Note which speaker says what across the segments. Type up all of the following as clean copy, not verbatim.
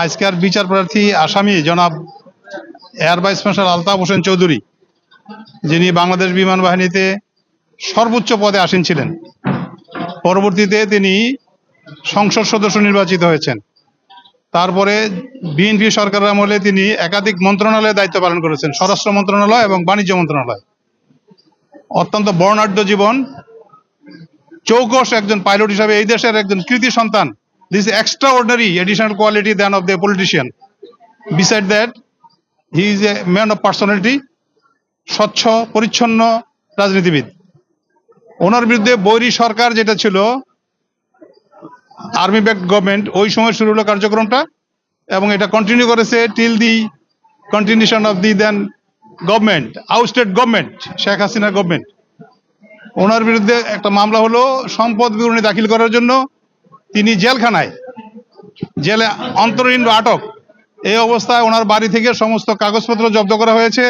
Speaker 1: আজকের বিচার প্রার্থী আসামি জনাব air vice marshal Altaf Hossain Chowdhury, যিনি বাংলাদেশ বিমান বাহিনীতে সর্বোচ্চ পদে আসীন ছিলেন। পরবর্তীতে তিনি সংসদ সদস্য নির্বাচিত হয়েছেন। তারপরে বিএনপি সরকারের আমলে তিনি একাধিক মন্ত্রণালয়ে দায়িত্ব পালন করেছেন, স্বরাষ্ট্র মন্ত্রণালয় এবং বাণিজ্য মন্ত্রণালয়। অত্যন্ত বর্ণাঢ্য জীবন, চৌকস একজন পাইলট হিসাবে এই দেশের একজন কৃতি সন্তান। This extraordinary additional quality then of the politician. Beside that, he is a man of personality, স্বচ্ছ পরিচ্ছন্ন রাজনীতিবিদ। ওনার বিরুদ্ধে বৈরী সরকার যেটা ছিল, আর্মি ব্যাকড গভর্নমেন্ট, ওই সময় শুরু হলো কার্যক্রমটা এবং এটা কন্টিনিউ করেছে till the continuation of the then government, ousted government, Sheikh Hasina government. ওনার বিরুদ্ধে একটা মামলা হলো সম্পদ বিবরণী দাখিল করার জন্য। তিনি জেলখানায়, জেলে অন্তরীণ আটক। এই অবস্থায় ওনার বাড়ি থেকে সমস্ত কাগজপত্র জব্দ করা হয়েছে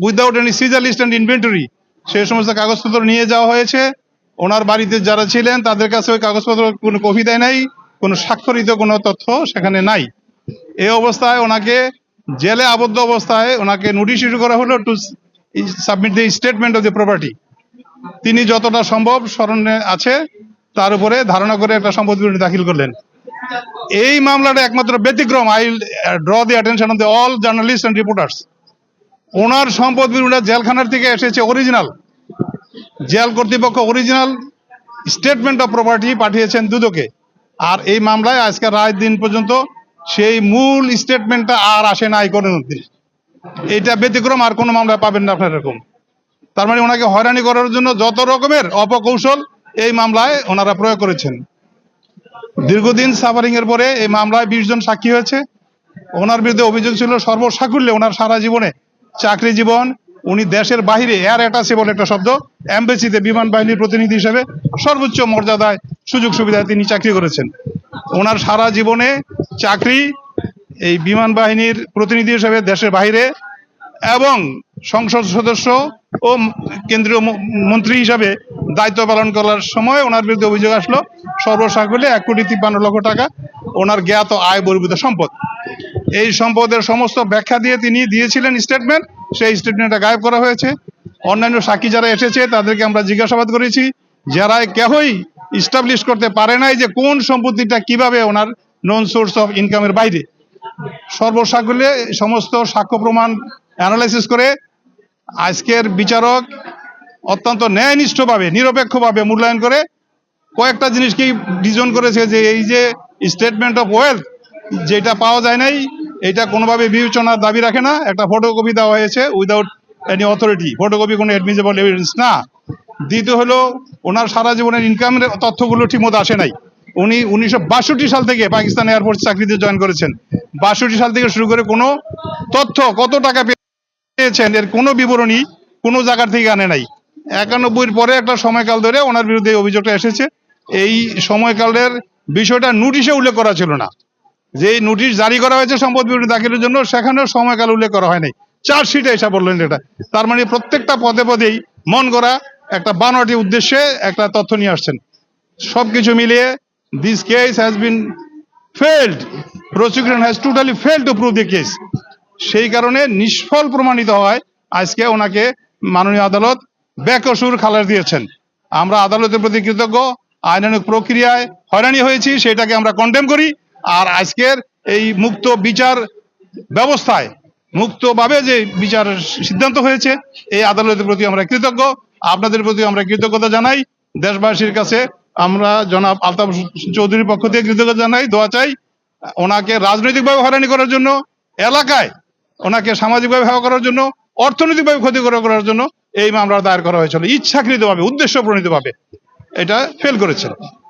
Speaker 1: without any seizure list and inventory. সেই সমস্ত কাগজপত্র নিয়ে যাওয়া হয়েছে। ওনার বাড়িতে যারা ছিলেন তাদের কাছে ওই কাগজপত্র কোনো কপি দেয় নাই, কোনো স্বাক্ষরিত কোনো তথ্য সেখানে নাই। এই অবস্থায় ওনাকে জেলে আবদ্ধ অবস্থায় ওনাকে নোটিশ ইস্যু করা হলো to submit the statement of the property. তিনি যতটা সম্ভব স্মরণে আছে তার উপরে ধারণা করে একটা সম্পদ বিবরণী দাখিল করলেন। এই মামলাটা একমাত্র ব্যতিক্রম। I draw the attention of the all journalist and reporters. ওনার সম্পদ বিবরণীটা জেলখানার থেকে এসেছে অরিজিনাল। জেল কর্তৃপক্ষ অরিজিনাল স্টেটমেন্ট অফ প্রপার্টি পাঠিয়েছেন দুদকে। আর এই মামলায় আজকের রায় দিন পর্যন্ত সেই মূল স্টেটমেন্টটা আর আসে নাই কোনো দিন। এটা ব্যতিক্রম, আর কোনো মামলায় পাবেন না আপনার এরকম। তার মানে ওনাকে হয়রানি করার জন্য যত রকমের অপকৌশল এই মামলায় ওনারা প্রয়োগ করেছেন। দীর্ঘদিন সাফারিং এর পরে এই মামলায় 20 জন সাক্ষী হয়েছে। ওনার বিরুদ্ধে অভিযোগ ছিল সর্বসাকুল্যে ওনার সারা জীবনে চাকরি জীবন, উনি দেশের বাহিরে এয়ার অ্যাটাচে বলে একটা শব্দ, এমবেসিতে বিমান বাহিনীর প্রতিনিধি হিসেবে সর্বোচ্চ মর্যাদায় সুযোগ সুবিধায় তিনি চাকরি করেছেন। ওনার সারা জীবনে চাকরি এই বিমান বাহিনীর প্রতিনিধি হিসেবে দেশের বাইরে এবং সংসদ সদস্য ও কেন্দ্রীয় মন্ত্রী হিসাবে দায়িত্ব পালন করার সময় ওনার বিরুদ্ধে অভিযোগ আসলো সর্বসাকুল্যে 1,53,00,000 টাকা ওনার জ্ঞাত আয় বহির্ভূত সম্পদ। এই সম্পদের সমস্ত ব্যাখ্যা দিয়ে তিনি দিয়েছিলেন স্টেটমেন্ট, সেই স্টেটমেন্টটা গায়েব করা হয়েছে। অন্যান্য সাক্ষী যারা এসেছে তাদেরকে আমরা জিজ্ঞাসাবাদ করেছি, যারা কেউই ইস্টাবলিশ করতে পারে নাই যে কোন সম্পত্তিটা কিভাবে ওনার নন সোর্স অফ ইনকামের বাইরে। সর্বসাকুল্যে সমস্ত সাক্ষ্য প্রমাণ অ্যানালাইসিস করে আজকের বিচারক অত্যন্ত ন্যায়নিষ্ঠভাবে নিরপেক্ষভাবে মূল্যায়ন করে কয়েকটা জিনিসকেই ডিজন করেছে যে এই যে স্টেটমেন্ট অফ ওয়েলথ যেটা পাওয়া যায় নাই, এটা কোনোভাবে বিবেচনার দাবি রাখে না। একটা ফটোকপি দেওয়া হয়েছে উইদাউট এনি অথরিটি, ফটোকপি কোনো অ্যাডমিসেবল এভিডেন্স না। দ্বিতীয় হলো ওনার সারা জীবনের ইনকামের তথ্যগুলো ঠিকমতো আসে নাই। উনি 1962 সাল থেকে পাকিস্তান এয়ারফোর্স চাকরিতে জয়েন করেছেন। 62 সাল থেকে শুরু করে কোনো তথ্য, কত টাকা পেয়েছেন এর কোনো বিবরণী কোনো জায়গার থেকে আনে নাই। 91-র পরে একটা সময়কাল ধরে ওনার বিরুদ্ধে অভিযোগটা এসেছে। এই সময়কালের বিষয়টা নোটিশে উল্লেখ করা ছিল না। যে নোটিশ জারি করা হয়েছে সম্পদ বিবরণী দাখিলের জন্য, সেখানেও সময়কাল উল্লেখ করা হয় নাই। চার্জশিটে এসে বললেন এটা। তার মানে প্রত্যেকটা পদে পদেই মন করা একটা বানোয়াটি উদ্দেশ্যে একটা তথ্য নিয়ে আসছেন। সবকিছু মিলিয়ে this case has been failed, prosecution has totally failed to prove the case. সেই কারণে নিষ্ফল প্রমাণিত হয় আজকে ওনাকে মাননীয় আদালত বেকসুর খালাস দিয়েছেন। আমরা আদালতের প্রতি কৃতজ্ঞ। আইনানুগ প্রক্রিয়ায় হয়রানি হয়েছি সেটাকে আমরা কন্ডেম করি। আর আজকের এই মুক্ত বিচার ব্যবস্থায় মুক্তভাবে যে বিচার সিদ্ধান্ত হয়েছে এই আদালতের প্রতি আমরা কৃতজ্ঞ। আপনাদের প্রতি আমরা কৃতজ্ঞতা জানাই। দেশবাসীর কাছে আমরা জনাব আলতাফ চৌধুরীর পক্ষ থেকে কৃতজ্ঞতা জানাই, দোয়া চাই। ওনাকে রাজনৈতিকভাবে হয়রানি করার জন্য, এলাকায় ওনাকে সামাজিকভাবে হেয় করার জন্য, অর্থনৈতিকভাবে ক্ষতি করার জন্য এই মামলা দায়ের করা হয়েছিল। ইচ্ছাকৃতভাবে, উদ্দেশ্য প্রণীতভাবে এটা ফেল করেছেন।